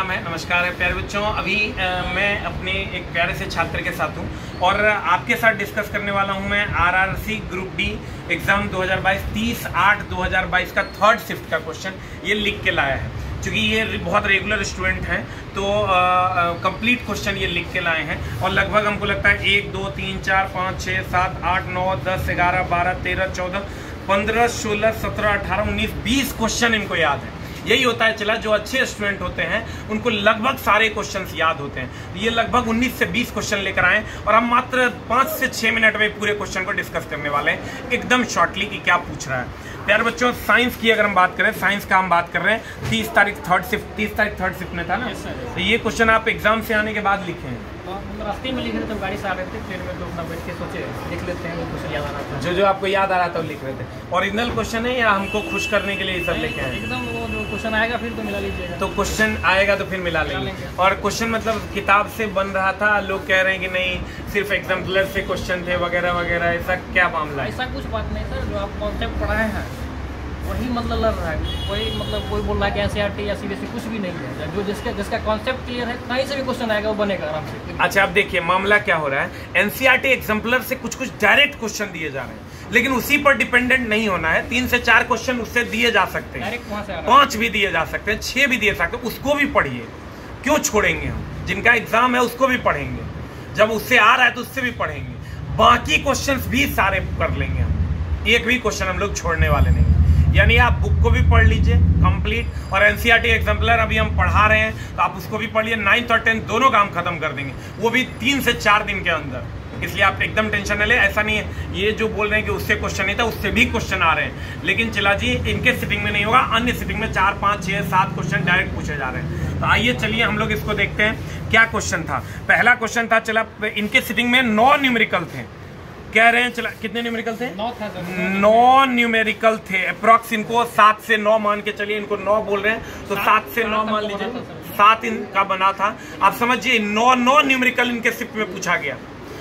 प्रणाम है, नमस्कार है प्यारे बच्चों। अभी मैं अपने एक प्यारे से छात्र के साथ हूँ और आपके साथ डिस्कस करने वाला हूँ मैं आरआरसी ग्रुप डी एग्जाम 2022 30/8/2022 का थर्ड शिफ्ट का क्वेश्चन ये लिख के लाया है। क्योंकि ये बहुत रेगुलर स्टूडेंट हैं तो कंप्लीट क्वेश्चन ये लिख के लाए हैं और लगभग हमको लगता है 1 2 3 4 5 6 7 8 9 10 11 12 13 14 15 16 17 18 19 20 क्वेश्चन इनको याद है। यही होता है चला, जो अच्छे स्टूडेंट होते हैं उनको लगभग सारे क्वेश्चंस याद होते हैं। ये लगभग 19 से 20 क्वेश्चन लेकर आए और हम मात्र 5 से 6 मिनट में पूरे क्वेश्चन को डिस्कस करने वाले हैं एकदम शॉर्टली कि क्या पूछ रहा है। प्यारे बच्चों, साइंस की अगर हम बात करें, साइंस का हम बात कर रहे हैं 30 तारीख थर्ड शिफ्ट में था ना। तो ये क्वेश्चन आप एग्जाम से आने के बाद लिखे हैं? रास्ते में लिख रहे थे, गाड़ी से आ रहे थे, ट्रेन में तो अपना बैठ के सोचे लिख लेते हैं, वो क्वेश्चन याद आ रहा था। जो आपको याद आ रहा था वो लिख रहे थे। ओरिजिनल क्वेश्चन है या हमको खुश करने के लिए ये सब लिखे हैं? एकदम वो जो क्वेश्चन आएगा फिर तो मिला लीजिएगा। तो क्वेश्चन आएगा तो फिर मिला लेंगे। और क्वेश्चन मतलब किताब से बन रहा था, लोग कह रहे हैं कि नहीं सिर्फ एग्जाम्पलर से क्वेश्चन थे वगैरह वगैरह, ऐसा क्या मामला है? ऐसा कुछ बात नहीं सर, जो आप कॉन्सेप्ट पढ़ाए हैं वही मतलब लड़ रहा है, कोई मतलब कोई बोल रहा है कि एनसीईआरटी या सीबीएसई कुछ भी नहीं है। जो जिसका कॉन्सेप्ट क्लियर है कहीं से भी क्वेश्चन आएगा वो बनेगा आराम से। अच्छा, अब देखिए मामला क्या हो रहा है। एनसीईआरटी एग्जाम्पलर से कुछ डायरेक्ट क्वेश्चन दिए जा रहे हैं, लेकिन उसी पर डिपेंडेंट नहीं होना है। 3 से 4 क्वेश्चन उससे दिए जा सकते हैं, 5 भी दिए जा सकते हैं, 6 भी दिए जा सकते हैं। उसको भी पढ़िए, क्यों छोड़ेंगे हम? जिनका एग्जाम है उसको भी पढ़ेंगे, जब उससे आ रहा है तो उससे भी पढ़ेंगे। बाकी क्वेश्चन भी सारे कर लेंगे हम, एक भी क्वेश्चन हम लोग छोड़ने वाले नहीं। यानी आप बुक को भी पढ़ लीजिए कंप्लीट, और एनसीईआरटी एग्जाम्पलर अभी हम पढ़ा रहे हैं तो आप उसको भी पढ़िए। 9th और 10th दोनों काम खत्म कर देंगे, वो भी 3 से 4 दिन के अंदर। इसलिए आप एकदम टेंशन न ले। ऐसा नहीं है ये जो बोल रहे हैं कि उससे क्वेश्चन नहीं था, उससे भी क्वेश्चन आ रहे हैं, लेकिन चला जी इनके सिटिंग में नहीं होगा, अन्य सिटिंग में 4 5 6 7 क्वेश्चन डायरेक्ट पूछे जा रहे हैं। तो आइए चलिए हम लोग इसको देखते हैं क्या क्वेश्चन था। पहला क्वेश्चन था, चला इनके सिटिंग में 9 न्यूमेरिकल थे। कह रहे हैं चला कितने न्यूमेरिकल थे? 9 न्यूमेरिकल थे। अप्रॉक्स इनको 7 से 9 मान के चलिए, इनको 9 बोल रहे हैं तो 7 से 9 मान लीजिए, 7 इनका बना था। आप समझिए 9 न्यूमेरिकल इनके शिफ्ट में पूछा गया।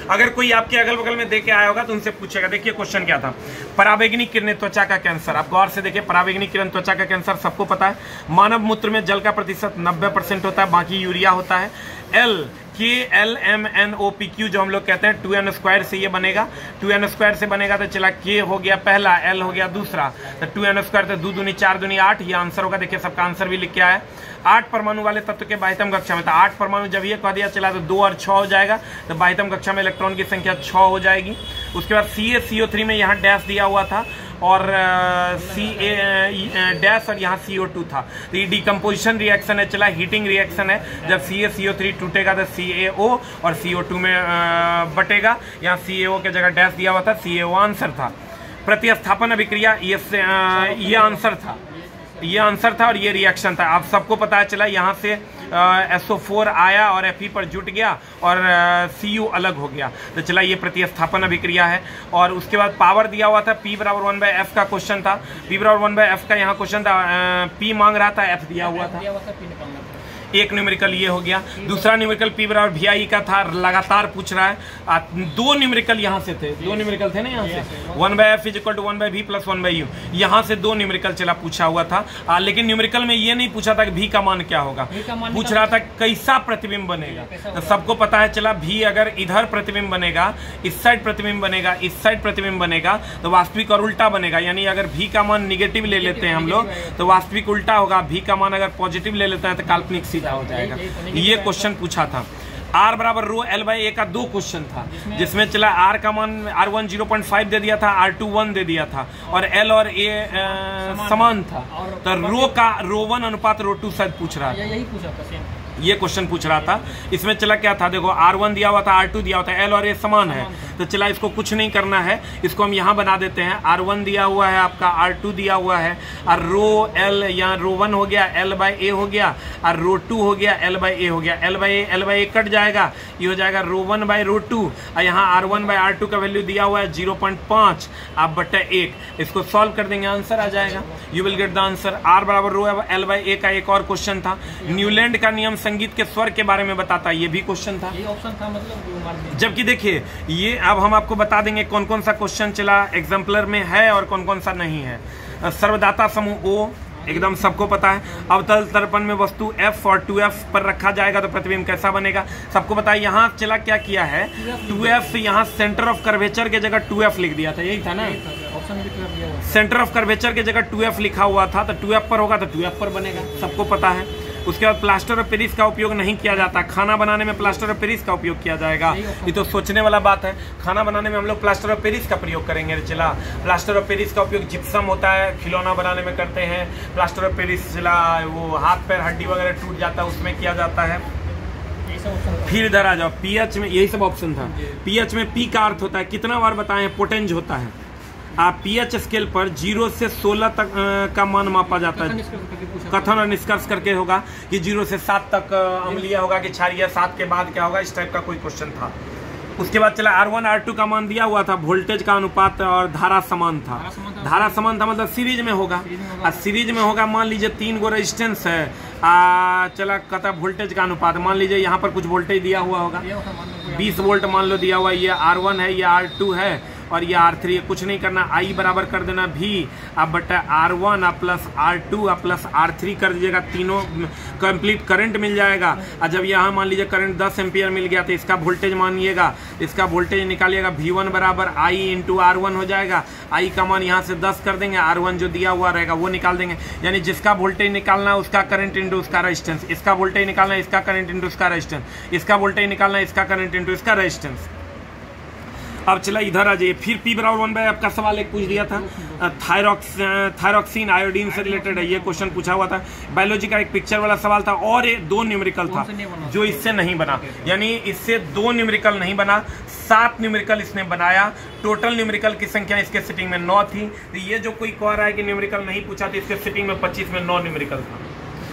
अगर कोई आपके अगल बगल में देके आया होगा तो उनसे पूछेगा। देखिए क्वेश्चन क्या था। पराबैंगनी किरणें त्वचा का कैंसर। आप गौर से देखिए, पराबैंगनी किरण त्वचा का कैंसर सबको पता है। मानव मूत्र में जल का प्रतिशत 90% होता है, बाकी यूरिया होता है। KLMNOPQ जो हम लोग कहते हैं 2n² से ये बनेगा। 2n² से बनेगा तो चला K हो गया पहला, L हो गया दूसरा, तो 2n² तो 2 दूनी 4 दूनी 8, ये आंसर होगा। देखिए सबका आंसर भी लिख के आया। 8 परमाणु वाले तत्व के बाह्यतम कक्षा में, तो 8 परमाणु जब ये कह दिया चला तो 2 और 6 हो जाएगा, तो बाह्यतम कक्षा में इलेक्ट्रॉन की संख्या 6 हो जाएगी। उसके बाद CaCO3 में यहाँ डैश दिया हुआ था और Ca डैश और यहाँ CO2 था। तो ये डिकम्पोजिशन रिएक्शन है, चला हीटिंग रिएक्शन है। जब CaCO3 टूटेगा तो CaO और CO2 में बटेगा। यहाँ CaO के जगह डैश दिया हुआ था, CaO आंसर था। प्रतिस्थापन अभिक्रिया ये आंसर था और ये रिएक्शन था। आप सबको पता चला यहाँ से SO4 आया और Fe पर जुट गया और Cu अलग हो गया, तो चला ये प्रतिस्थापन अभिक्रिया है। और उसके बाद पावर दिया हुआ था, P बराबर 1/F का क्वेश्चन था। P बराबर 1/F का यहाँ क्वेश्चन था, P मांग रहा था, F दिया हुआ था। एक न्यूमेरिकल ये हो गया। दूसरा न्यूमेरिकल P बराबर VI का था, लगातार पूछ रहा है। 2 न्यूमेरिकल यहाँ से थे, 2 न्यूमेरिकल थे ना यहाँ से। 1/F = 1/V + 1/U, यहाँ से 2 न्यूमेरिकल चला पूछा हुआ था। लेकिन न्यूमेरिकल में ये नहीं पूछा था कि V का मान क्या होगा, पूछ रहा था कैसा प्रतिबिंब बनेगा। तो सबको पता है चला V अगर इधर प्रतिबिंब बनेगा, इस साइड प्रतिबिंब बनेगा, इस साइड प्रतिबिंब बनेगा, तो वास्तविक और उल्टा बनेगा। यानी अगर V का मान निगेटिव ले लेते हैं हम लोग तो वास्तविक उल्टा होगा, V का मान अगर पॉजिटिव ले लेते हैं तो काल्पनिक सीधा हो जाएगा। ये क्वेश्चन पूछा था। R बराबर रो L/A का 2 क्वेश्चन था, जिसमें चला R का मान R1 0.5 दे दिया था, R2 1 दे दिया था और L और A समान था। तो रो 1 अनुपात रो 2 शायद पूछ रहा था, यही पूछा था, ये क्वेश्चन पूछ रहा था। इसमें चला क्या था, देखो R1 दिया हुआ था, R2 दिया हुआ था, L और A समान है, तो चला इसको कुछ नहीं करना है, इसको हम यहाँ बना देते हैं। R1 दिया हुआ है आपका, R2 दिया हुआ है, और रो L यहाँ रो 1 हो गया, L/A हो गया, और रो 2 हो गया, L/A हो गया। L/A कट जाएगा, ये हो जाएगा रो 1/2, और यहाँ R1/R2 का वैल्यू दिया हुआ है 0.5 आप बटा 1। इसको सॉल्व कर देंगे, आंसर आ जाएगा। You will get the answer. R बराबर रो L/A का एक और क्वेश्चन था। न्यूलैंड का नियम संगीत के स्वर के बारे में बताता है, ये भी क्वेश्चन था, ये ऑप्शन था मतलब। जबकि देखिए ये अब हम आपको बता देंगे कौन कौन सा क्वेश्चन चला एग्जाम्पलर में है और कौन कौन सा नहीं है। सर्वदाता समूह O एकदम सबको पता है। अवतल दर्पण में वस्तु F और 2F पर रखा जाएगा तो प्रतिबिंब कैसा बनेगा, सबको पता है। यहाँ चला क्या किया है 2F, यहाँ सेंटर ऑफ कर्वेचर के जगह 2F लिख दिया था, यही था ना, ऑप्शन भी दिया हुआ है। सेंटर ऑफ कर्वेचर की जगह 2F लिखा हुआ था, तो 2F पर होगा तो 2F पर बनेगा, सबको पता है। उसके बाद प्लास्टर ऑफ पेरिस का उपयोग नहीं किया जाता, खाना बनाने में प्लास्टर ऑफ पेरिस का उपयोग किया जाएगा। ये तो सोचने वाला बात है, खाना बनाने में हम लोग प्लास्टर ऑफ पेरिस का प्रयोग करेंगे। चला प्लास्टर ऑफ पेरिस का उपयोग जिप्सम होता है, खिलौना बनाने में करते हैं। प्लास्टर ऑफ पेरिस चला वो हाथ पैर हड्डी वगैरह टूट जाता है उसमें किया जाता है। फिर इधर आ जाओ, पीएच में यही सब ऑप्शन था। पीएच में पी का अर्थ होता है, कितना बार बताएं, पोटेंज होता है। आप पीएच स्केल पर 0 से 16 तक का मान मापा जाता है। कथन और निष्कर्ष करके होगा कि 0 से 7 तक अम्लीय होगा कि क्षारीय, 7 के बाद क्या होगा, इस टाइप का कोई क्वेश्चन था। उसके बाद चला R1 R2 का मान दिया हुआ था, वोल्टेज का अनुपात और धारा समान था। धारा समान था मतलब सीरीज में होगा, और सीरीज में होगा मान लीजिए 3 गो रेजिस्टेंस है, चला कहता वोल्टेज का अनुपात, मान लीजिए यहाँ पर कुछ वोल्टेज दिया हुआ होगा 20 वोल्ट मान लो दिया हुआ, ये R1 है, ये R2 है और ये R3 है। कुछ नहीं करना, I बराबर कर देना V अब बटा R1 plus R2 plus R3 कर दीजिएगा, तीनों कंप्लीट करंट मिल जाएगा। और जब यहाँ मान लीजिए करंट 10 एम्पियर मिल गया तो इसका वोल्टेज मानिएगा, इसका वोल्टेज निकालिएगा, V1 बराबर I इंटू R1 हो जाएगा। I का मान यहाँ से 10 कर देंगे, R1 जो दिया हुआ रहेगा वो निकाल देंगे, यानी जिसका वोल्टेज निकालना है उसका करंट इंटू उसका रेजिस्टेंस, इसका वोल्टेज निकालना है इसका करंट इंटू उसका रेजिस्टेंस, इसका वोल्टेज निकालना है इसका करंट इंटू इसका रेजिस्टेंस। अब चला इधर आ जाइए, फिर P बराबर 1 बाय आपका सवाल एक पूछ दिया था, थायरॉक्सिन आयोडीन से रिलेटेड है, ये क्वेश्चन पूछा हुआ था। बायोलॉजी का एक पिक्चर वाला सवाल था और ये 2 न्यूमेरिकल था जो इससे नहीं बना, यानी इससे 2 न्यूमेरिकल नहीं बना, 7 न्यूमेरिकल इसने बनाया। टोटल न्यूमेरिकल की संख्या इसके सिटिंग में 9 थी। तो ये जो कोई कह रहा है कि न्यूमेरिकल नहीं पूछा तो इसके सिटिंग में 25 में 9 न्यूमेरिकल था।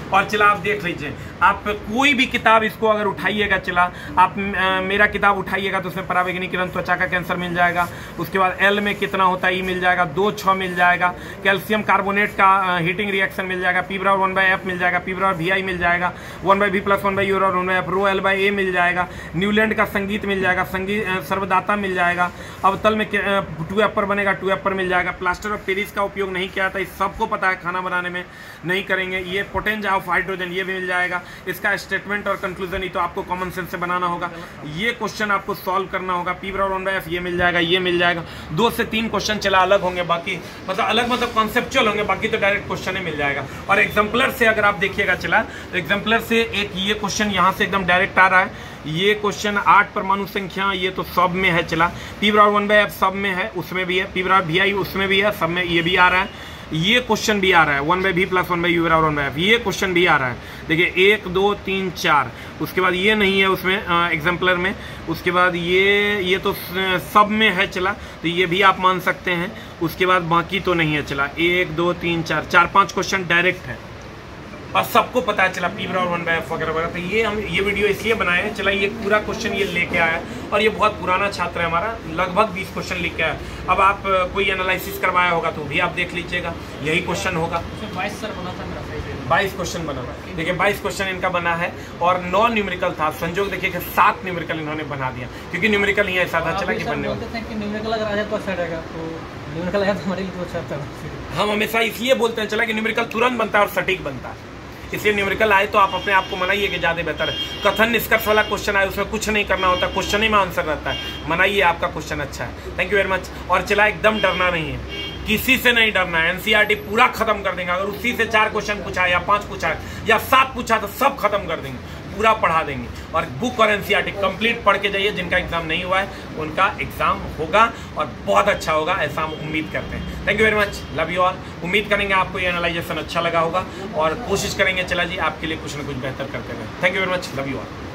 और चला आप देख लीजिए, आप कोई भी किताब इसको अगर उठाइएगा, चला आप मेरा किताब उठाइएगा तो उसमें पराबैंगनी किरण त्वचा का कैंसर मिल जाएगा। उसके बाद एल में कितना होता है, ई मिल जाएगा, 2-6 मिल जाएगा। कैल्शियम कार्बोनेट का हीटिंग रिएक्शन मिल जाएगा, P बराबर 1 बाय एफ मिल जाएगा, P बराबर VI मिल जाएगा, 1 by V plus 1 by U और 1 by F, row L by A मिल जाएगा। न्यूलैंड का संगीत मिल जाएगा, संगीत सर्वदाता मिल जाएगा। अवतल में 2F पर बनेगा, 2F पर मिल जाएगा। प्लास्टर ऑफ पेरिस का उपयोग नहीं किया था, इस सबको पता है, खाना बनाने में नहीं करेंगे। ये पोटेंज ऑफ हाइड्रोजन ये भी मिल जाएगा। इसका स्टेटमेंट और कंक्लूजन ही तो आपको कॉमन सेंस से बनाना होगा, ये क्वेश्चन आपको सॉल्व करना होगा। P बराबर 1 बाय एफ ये मिल जाएगा, ये मिल जाएगा। 2 से 3 क्वेश्चन चला अलग होंगे, बाकी मतलब अलग मतलब कॉन्सेप्चुअल होंगे, बाकी तो डायरेक्ट क्वेश्चन ही मिल जाएगा। और एग्जाम्पलर से अगर आप देखिएगा चला तो एग्जाम्पलर से एक ये क्वेश्चन यहाँ से एकदम डायरेक्ट आ रहा है। ये क्वेश्चन 8 परमाणु संख्या, ये तो सब में है। चला P बराबर 1 बाय एफ सब में है, उसमें भी है। P बराबर VI उसमें भी है, सब में ये भी आ रहा है। ये क्वेश्चन भी आ रहा है 1 by V plus 1 by U बराबर 1 बाय एफ, ये क्वेश्चन भी आ रहा है। देखिए 1 2 3 4, उसके बाद ये नहीं है उसमें एग्जाम्पलर में। उसके बाद ये तो सब में है, चला तो ये भी आप मान सकते हैं। उसके बाद बाकी तो नहीं है। चला 1 2 3 4 4-5 क्वेश्चन डायरेक्ट है और सबको पता है। चला P बराबर 1 बाय एफ वगैरह वगैरह। तो ये हम ये वीडियो इसलिए बनाए हैं, चला ये पूरा क्वेश्चन ये लेके आया और ये बहुत पुराना छात्र है हमारा, लगभग 20 क्वेश्चन लिख के आया। अब आप कोई एनालिसिस करवाया होगा तो भी आप देख लीजिएगा, यही क्वेश्चन होगा। 22 सर बना था मेरा, 22 क्वेश्चन बना, देखिए 22 क्वेश्चन इनका बना है और 9 न्यूमेरिकल था। संजोग देखिए कि 7 न्यूमेरिकल इन्होंने बना दिया, क्योंकि न्यूमेरिकल ही ऐसा था चला कि बनने वाला। न्यूमेरिकल अगर आ जाए तो अच्छा रहेगा, तो न्यूमेरिकल आया तो हमारे लिए तो अच्छा था। हम हमेशा इसलिए बोलते हैं चला कि न्यूमेरिकल तुरंत बनता है और सटीक बनता है, इसलिए न्यूमेरिकल आए तो आप अपने आप को मनाइए कि ज़्यादा बेहतर है। कथन निष्कर्ष वाला क्वेश्चन आए उसमें कुछ नहीं करना होता, क्वेश्चन ही में आंसर रहता है। मनाइए, आपका क्वेश्चन अच्छा है। Thank you very much. और चला एकदम डरना नहीं है, किसी से नहीं डरना है। एनसीईआरटी पूरा खत्म कर देंगे। अगर उसी से 4 क्वेश्चन पूछा है या 5 पूछा है या 7 पूछा तो सब खत्म कर देंगे, पूरा पढ़ा देंगे। और बुक और एनसीईआरटी कंप्लीट पढ़ के जाइए। जिनका एग्जाम नहीं हुआ है उनका एग्जाम होगा और बहुत अच्छा होगा, ऐसा हम उम्मीद करते हैं। Thank you very much, love you all. उम्मीद करेंगे आपको ये एनालाइजेशन अच्छा लगा होगा और कोशिश करेंगे चला जी आपके लिए कुछ ना कुछ बेहतर करते रहे। Thank you very much, love you all.